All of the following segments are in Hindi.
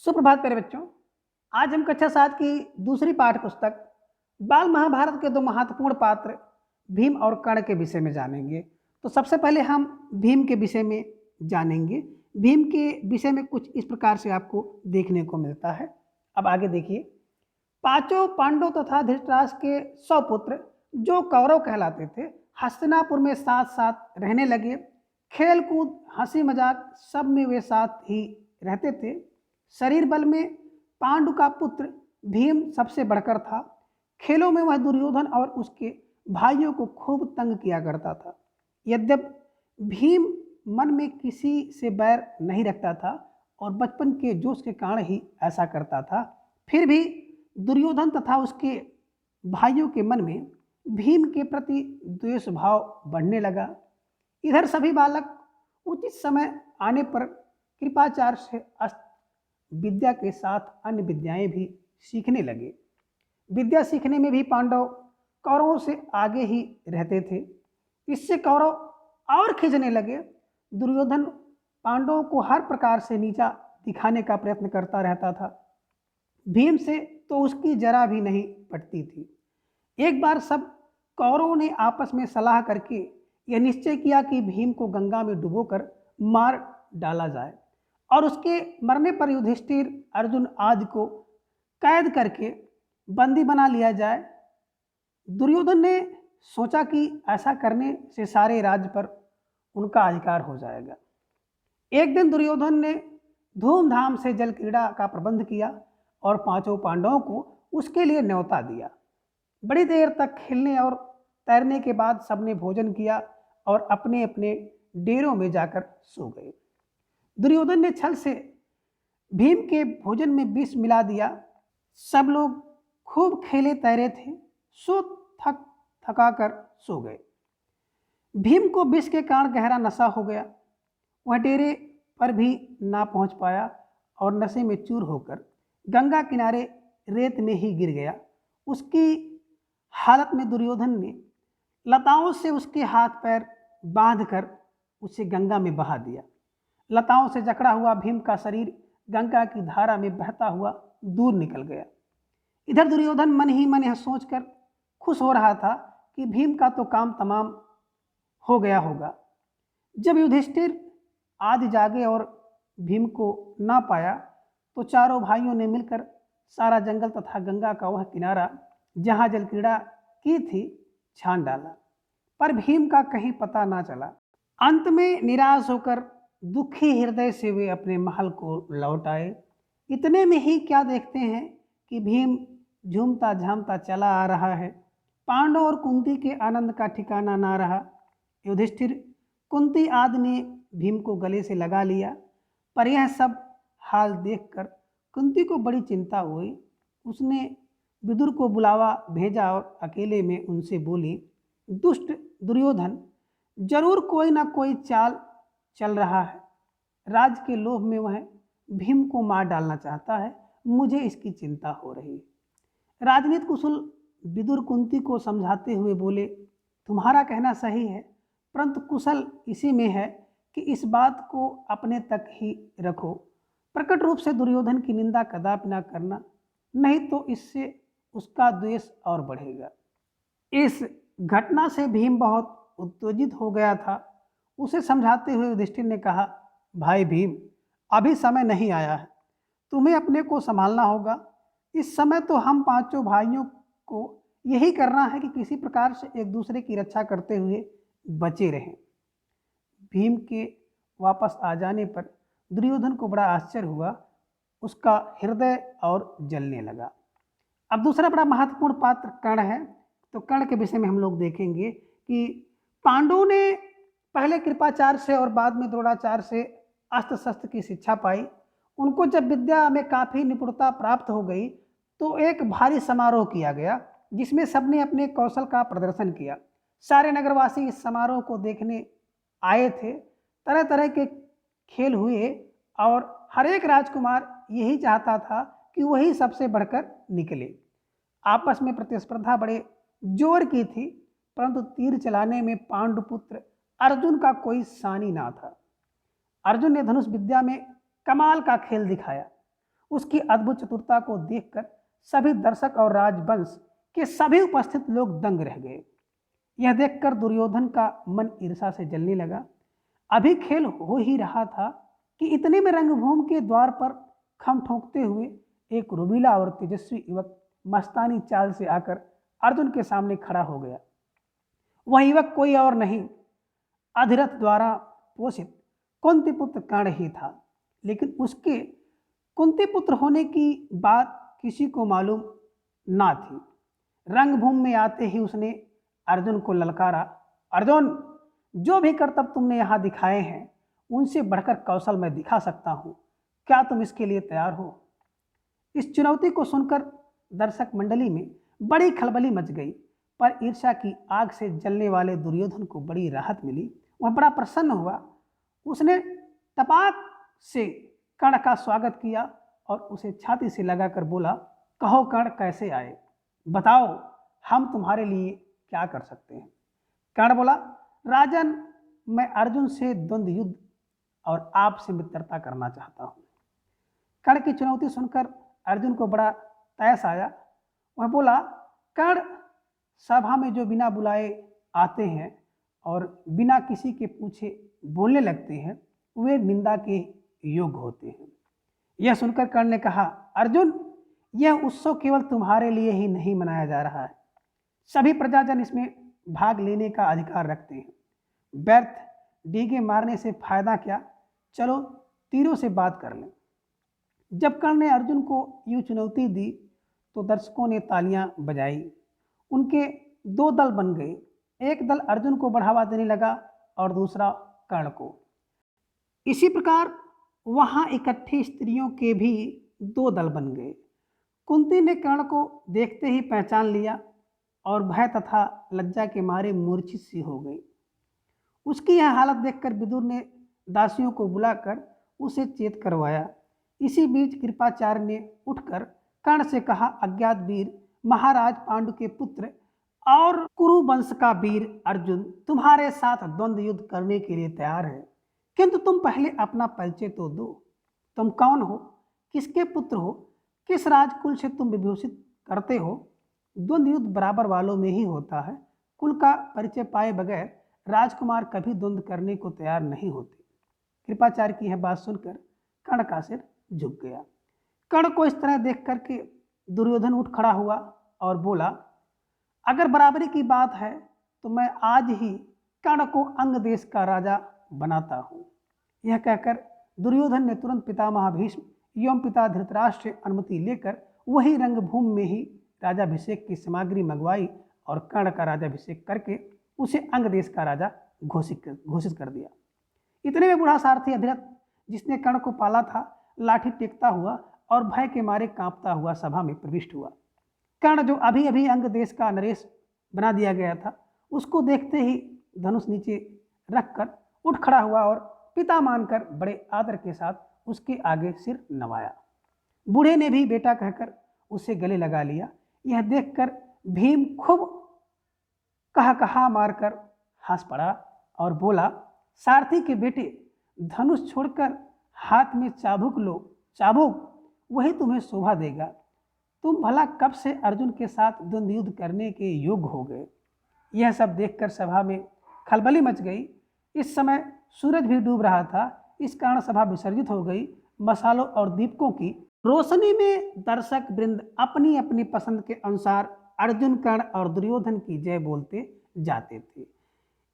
सुप्रभात प्यारे बच्चों। आज हम कक्षा 7 की दूसरी पाठ्य पुस्तक बाल महाभारत के दो महत्वपूर्ण पात्र भीम और कर्ण के विषय में जानेंगे। तो सबसे पहले हम भीम के विषय में जानेंगे। भीम के विषय में कुछ इस प्रकार से आपको देखने को मिलता है। अब आगे देखिए। पांचों पांडव तथा धृतराष्ट्र के 100 पुत्र जो कौरव कहलाते थे, हस्तिनापुर में साथ साथ रहने लगे। खेल कूद हंसी मजाक सब में वे साथ ही रहते थे। शरीर बल में पांडु का पुत्र भीम सबसे बढ़कर था। खेलों में वह दुर्योधन और उसके भाइयों को खूब तंग किया करता था। यद्यपि भीम मन में किसी से बैर नहीं रखता था और बचपन के जोश के कारण ही ऐसा करता था, फिर भी दुर्योधन तथा उसके भाइयों के मन में भीम के प्रति द्वेष भाव बढ़ने लगा। इधर सभी बालक उचित समय आने पर कृपाचार्य से अस्त्र विद्या के साथ अन्य विद्याएं भी सीखने लगे। विद्या सीखने में भी पांडव कौरवों से आगे ही रहते थे। इससे कौरव और खिंचने लगे। दुर्योधन पांडवों को हर प्रकार से नीचा दिखाने का प्रयत्न करता रहता था। भीम से तो उसकी जरा भी नहीं पटती थी। एक बार सब कौरवों ने आपस में सलाह करके यह निश्चय किया कि भीम को गंगा में डुबोकर मार डाला जाए और उसके मरने पर युधिष्ठिर, अर्जुन आदि को कैद करके बंदी बना लिया जाए। दुर्योधन ने सोचा कि ऐसा करने से सारे राज्य पर उनका अधिकार हो जाएगा। एक दिन दुर्योधन ने धूमधाम से जल क्रीड़ा का प्रबंध किया और पांचों पांडवों को उसके लिए न्योता दिया। बड़ी देर तक खेलने और तैरने के बाद सबने भोजन किया और अपने अपने डेरों में जाकर सो गए। दुर्योधन ने छल से भीम के भोजन में विष मिला दिया। सब लोग खूब खेले तैरे थे, सो थका कर सो गए। भीम को विष के कारण गहरा नशा हो गया। वह डेरे पर भी ना पहुंच पाया और नशे में चूर होकर गंगा किनारे रेत में ही गिर गया। उसकी हालत में दुर्योधन ने लताओं से उसके हाथ पैर बांधकर उसे गंगा में बहा दिया। लताओं से जकड़ा हुआ भीम का शरीर गंगा की धारा में बहता हुआ दूर निकल गया। इधर दुर्योधन मन ही मन यह सोचकर खुश हो रहा था कि भीम का तो काम तमाम हो गया होगा। जब युधिष्ठिर आदि जागे और भीम को ना पाया तो चारों भाइयों ने मिलकर सारा जंगल तथा गंगा का वह किनारा जहाँ जल क्रीड़ा की थी छान डाला, पर भीम का कहीं पता ना चला। अंत में निराश होकर दुखी हृदय से वे अपने महल को लौट आए। इतने में ही क्या देखते हैं कि भीम झूमता झामता चला आ रहा है। पांडव और कुंती के आनंद का ठिकाना ना रहा। युधिष्ठिर, कुंती आदि ने भीम को गले से लगा लिया, पर यह सब हाल देखकर कुंती को बड़ी चिंता हुई। उसने विदुर को बुलावा भेजा और अकेले में उनसे बोली, दुष्ट दुर्योधन जरूर कोई ना कोई चाल चल रहा है। राज के लोभ में वह भीम को मार डालना चाहता है। मुझे इसकी चिंता हो रही है। राजनीति कुशल विदुर कुंती को समझाते हुए बोले, तुम्हारा कहना सही है, परंतु कुशल इसी में है कि इस बात को अपने तक ही रखो। प्रकट रूप से दुर्योधन की निंदा कदापि न करना, नहीं तो इससे उसका द्वेष और बढ़ेगा। इस घटना से भीम बहुत उत्तेजित हो गया था। उसे समझाते हुए युधिष्ठिर ने कहा, भाई भीम, अभी समय नहीं आया है, तुम्हें अपने को संभालना होगा। इस समय तो हम पांचों भाइयों को यही करना है कि किसी प्रकार से एक दूसरे की रक्षा करते हुए बचे रहें। भीम के वापस आ जाने पर दुर्योधन को बड़ा आश्चर्य हुआ। उसका हृदय और जलने लगा। अब दूसरा बड़ा महत्वपूर्ण पात्र कर्ण है। तो कर्ण के विषय में हम लोग देखेंगे कि पांडवों ने पहले कृपाचार्य से और बाद में द्रोणाचार्य से अस्त्र शस्त्र की शिक्षा पाई। उनको जब विद्या में काफ़ी निपुणता प्राप्त हो गई तो एक भारी समारोह किया गया जिसमें सबने अपने कौशल का प्रदर्शन किया। सारे नगरवासी इस समारोह को देखने आए थे। तरह तरह के खेल हुए और हर एक राजकुमार यही चाहता था कि वही सबसे बढ़कर निकले। आपस में प्रतिस्पर्धा बड़े जोर की थी, परंतु तीर चलाने में पांडुपुत्र अर्जुन का कोई सानी ना था। अर्जुन ने धनुष विद्या में कमाल का खेल दिखाया। उसकी अद्भुत चतुरता को देखकर सभी दर्शक और राजवंश के सभी उपस्थित लोग दंग रह गए। यह देखकर दुर्योधन का मन ईर्ष्या से जलने लगा। अभी खेल हो ही रहा था कि इतने में रंगभूमि के द्वार पर खम ठोंकते हुए एक रुबीला और तेजस्वी युवक मस्तानी चाल से आकर अर्जुन के सामने खड़ा हो गया। वह युवक कोई और नहीं, अधिरथ द्वारा पोषित कुंती पुत्र कर्ण ही था। लेकिन उसके कुंती पुत्र होने की बात किसी को मालूम ना थी। रंगभूमि में आते ही उसने अर्जुन को ललकारा, अर्जुन, जो भी करतब तुमने यहाँ दिखाए हैं उनसे बढ़कर कौशल मैं दिखा सकता हूँ, क्या तुम इसके लिए तैयार हो? इस चुनौती को सुनकर दर्शक मंडली में बड़ी खलबली मच गई, पर ईर्ष्या की आग से जलने वाले दुर्योधन को बड़ी राहत मिली। वह बड़ा प्रसन्न हुआ। उसने तपाक से कर्ण का स्वागत किया और उसे छाती से लगाकर बोला, कहो कर्ण, कैसे आए? बताओ, हम तुम्हारे लिए क्या कर सकते हैं? कर्ण बोला, राजन, मैं अर्जुन से द्वंद्व युद्ध और आपसे मित्रता करना चाहता हूँ। कर्ण की चुनौती सुनकर अर्जुन को बड़ा तैस आया। वह बोला, कर्ण, सभा में जो बिना बुलाए आते हैं और बिना किसी के पूछे बोलने लगते हैं, वे निंदा के योग्य होते हैं। यह सुनकर कर्ण ने कहा, अर्जुन, यह उत्सव केवल तुम्हारे लिए ही नहीं मनाया जा रहा है, सभी प्रजाजन इसमें भाग लेने का अधिकार रखते हैं। व्यर्थ डींगे मारने से फायदा क्या, चलो तीरों से बात कर लें। जब कर्ण ने अर्जुन को यूं चुनौती दी तो दर्शकों ने तालियां बजाई। उनके दो दल बन गए, एक दल अर्जुन को बढ़ावा देने लगा और दूसरा कर्ण को। इसी प्रकार वहां इकट्ठी स्त्रियों के भी दो दल बन गए। कुंती ने कर्ण को देखते ही पहचान लिया और भय तथा लज्जा के मारे मूर्छित सी हो गई। उसकी यह हालत देखकर विदुर ने दासियों को बुलाकर उसे चेत करवाया। इसी बीच कृपाचार्य ने उठकर कर्ण से कहा, अज्ञात वीर, महाराज पांडु के पुत्र और कुरु वंश का वीर अर्जुन तुम्हारे साथ द्वंद्व युद्ध करने के लिए तैयार है, किंतु तुम पहले अपना परिचय तो दो। तुम कौन हो, किसके पुत्र हो, किस राजकुल से तुम विभूषित करते हो? द्वंद्व युद्ध बराबर वालों में ही होता है। कुल का परिचय पाए बगैर राजकुमार कभी द्वंद्व करने को तैयार नहीं होते। कृपाचार्य की यह बात सुनकर कर्ण का सिर झुक गया। कर्ण को इस तरह देख करके दुर्योधन उठ खड़ा हुआ और बोला, अगर बराबरी की बात है तो मैं आज ही कर्ण को अंग देश का राजा बनाता हूँ। यह कहकर दुर्योधन ने तुरंत पितामह भीष्म एवं पिता धृतराष्ट्र से अनुमति लेकर वही रंगभूमि में ही राजाभिषेक की सामग्री मंगवाई और कर्ण का राजाभिषेक करके उसे अंग देश का राजा घोषित कर दिया। इतने में बूढ़ा सारथी अधिरथ, जिसने कर्ण को पाला था, लाठी टेकता हुआ और भय के मारे कांपता हुआ सभा में प्रविष्ट हुआ। कर्ण, जो अभी अभी अंग देश का नरेश बना दिया गया था, उसको देखते ही धनुष नीचे रखकर उठ खड़ा हुआ और पिता मानकर बड़े आदर के साथ उसके आगे सिर नवाया। बूढ़े ने भी बेटा कहकर उसे गले लगा लिया। यह देखकर भीम खूब कहा मारकर हंस पड़ा और बोला, सारथी के बेटे, धनुष छोड़कर हाथ में चाबुक लो, चाबुक वही तुम्हें शोभा देगा। तुम भला कब से अर्जुन के साथ द्वंद्व युद्ध करने के योग्य हो गए? यह सब देखकर सभा में खलबली मच गई। इस समय सूरज भी डूब रहा था, इस कारण सभा विसर्जित हो गई। मसालों और दीपकों की रोशनी में दर्शक वृंद अपनी अपनी पसंद के अनुसार अर्जुन, कर्ण और दुर्योधन की जय बोलते जाते थे।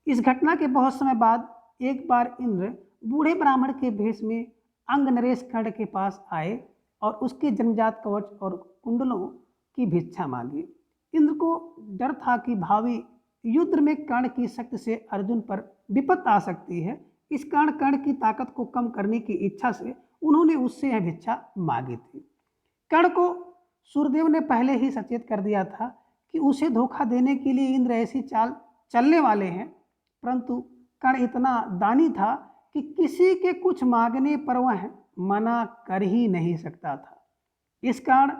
इस घटना के बहुत समय बाद एक बार इंद्र बूढ़े ब्राह्मण के भेष में अंग नरेश कर्ण के पास आए और उसके जन्मजात कवच और कुंडलों की भिक्षा मांगी। इंद्र को डर था कि भावी युद्ध में कर्ण की शक्ति से अर्जुन पर विपत्ति आ सकती है। इस कारण कर्ण की ताकत को कम करने की इच्छा से उन्होंने उससे यह भिक्षा मांगी थी। कर्ण को सूर्यदेव ने पहले ही सचेत कर दिया था कि उसे धोखा देने के लिए इंद्र ऐसी चाल चलने वाले हैं, परंतु कर्ण इतना दानी था कि किसी के कुछ मांगने पर वह मना कर ही नहीं सकता था। इस कारण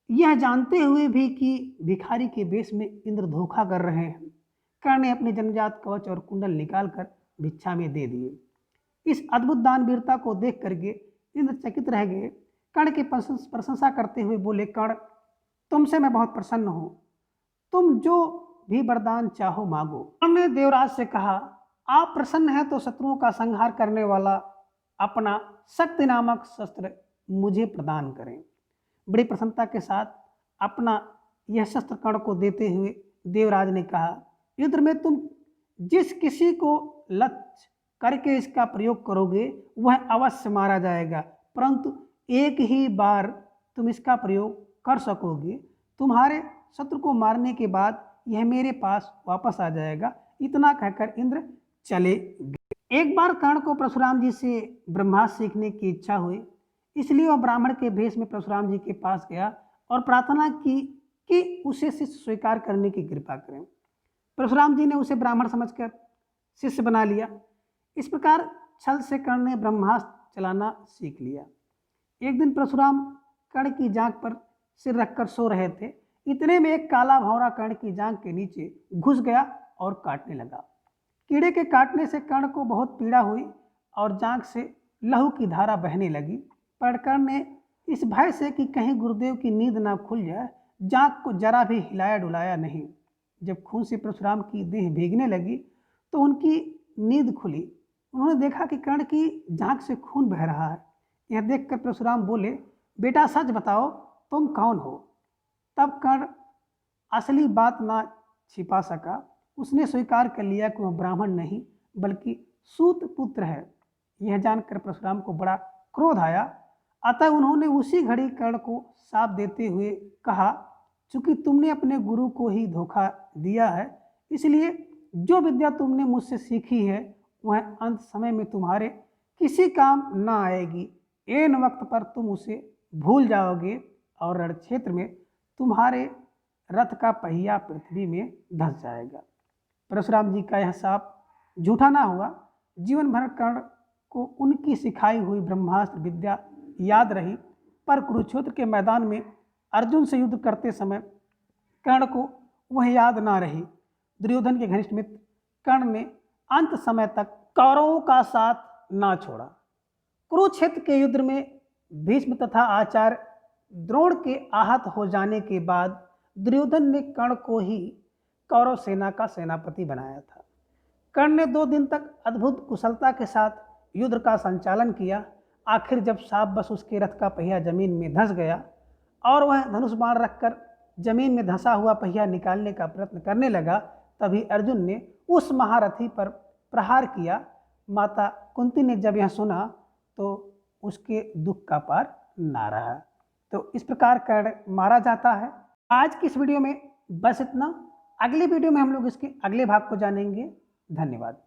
यह जानते हुए भी कि भिखारी के वेश में इंद्र धोखा कर रहे हैं, कर्ण ने अपने जन्मजात कवच और कुंडल निकालकर भिक्षा में दे दिए। इस अद्भुत दानवीरता को देख करके इंद्र चकित रह गए। कर्ण की प्रशंसा करते हुए बोले, कर्ण तुमसे मैं बहुत प्रसन्न हूँ, तुम जो भी वरदान चाहो मांगो। कर्ण ने देवराज से कहा, आप प्रसन्न हैं तो शत्रुओं का संहार करने वाला अपना शक्ति नामक शस्त्र मुझे प्रदान करें। बड़ी प्रसन्नता के साथ अपना यह शस्त्र कर्ण को देते हुए देवराज ने कहा, युद्ध में तुम जिस किसी को लक्ष्य करके इसका प्रयोग करोगे वह अवश्य मारा जाएगा, परंतु एक ही बार तुम इसका प्रयोग कर सकोगे। तुम्हारे शत्रु को मारने के बाद यह मेरे पास वापस आ जाएगा। इतना कहकर इंद्र चले गए। एक बार कर्ण को परशुराम जी से ब्रह्मास्त्र सीखने की इच्छा हुई, इसलिए वह ब्राह्मण के भेष में परशुराम जी के पास गया और प्रार्थना की कि उसे शिष्य स्वीकार करने की कृपा करें। परशुराम जी ने उसे ब्राह्मण समझकर शिष्य बना लिया। इस प्रकार छल से कर्ण ने ब्रह्मास्त्र चलाना सीख लिया। एक दिन परशुराम कर्ण की जांघ पर सिर रखकर सो रहे थे। इतने में एक काला भौरा कर्ण की जांघ के नीचे घुस गया और काटने लगा। कीड़े के काटने से कर्ण को बहुत पीड़ा हुई और जांघ से लहू की धारा बहने लगी। पर कर्ण ने इस भय से कि कहीं गुरुदेव की नींद ना खुल जाए, जांघ को जरा भी हिलाया डुलाया नहीं। जब खून से परशुराम की देह भीगने लगी तो उनकी नींद खुली। उन्होंने देखा कि कर्ण की जांघ से खून बह रहा है। यह देखकर परशुराम बोले, बेटा सच बताओ, तुम कौन हो? तब कर्ण असली बात ना छिपा सका। उसने स्वीकार कर लिया कि वह ब्राह्मण नहीं बल्कि सूत पुत्र है। यह जानकर परशुराम को बड़ा क्रोध आया। अतः उन्होंने उसी घड़ी कर्ण को शाप देते हुए कहा, चूंकि तुमने अपने गुरु को ही धोखा दिया है, इसलिए जो विद्या तुमने मुझसे सीखी है वह अंत समय में तुम्हारे किसी काम न आएगी। ऐन वक्त पर तुम उसे भूल जाओगे और रण क्षेत्र में तुम्हारे रथ का पहिया पृथ्वी में धंस जाएगा। परशुराम जी का यह शाप झूठा ना हुआ। जीवन भर कर्ण को उनकी सिखाई हुई ब्रह्मास्त्र विद्या याद रही, पर कुरुक्षेत्र के मैदान में अर्जुन से युद्ध करते समय कर्ण को वह याद ना रही। दुर्योधन के घनिष्ठ मित्र कर्ण ने अंत समय तक कौरवों का साथ ना छोड़ा। कुरुक्षेत्र के युद्ध में भीष्म तथा आचार्य द्रोण के आहत हो जाने के बाद दुर्योधन ने कर्ण को ही कौरव सेना का सेनापति बनाया था। कर्ण ने 2 दिन तक अद्भुत कुशलता के साथ युद्ध का संचालन किया। आखिर जब शापवश उसके रथ का पहिया जमीन में धंस गया और वह धनुष बाण रखकर जमीन में धंसा हुआ पहिया निकालने का प्रयत्न करने लगा, तभी अर्जुन ने उस महारथी पर प्रहार किया। माता कुंती ने जब यह सुना तो उसके दुख का पार ना रहा। तो इस प्रकार कर्ण मारा जाता है। आज की इस वीडियो में बस इतना। अगली वीडियो में हम लोग इसके अगले भाग को जानेंगे। धन्यवाद।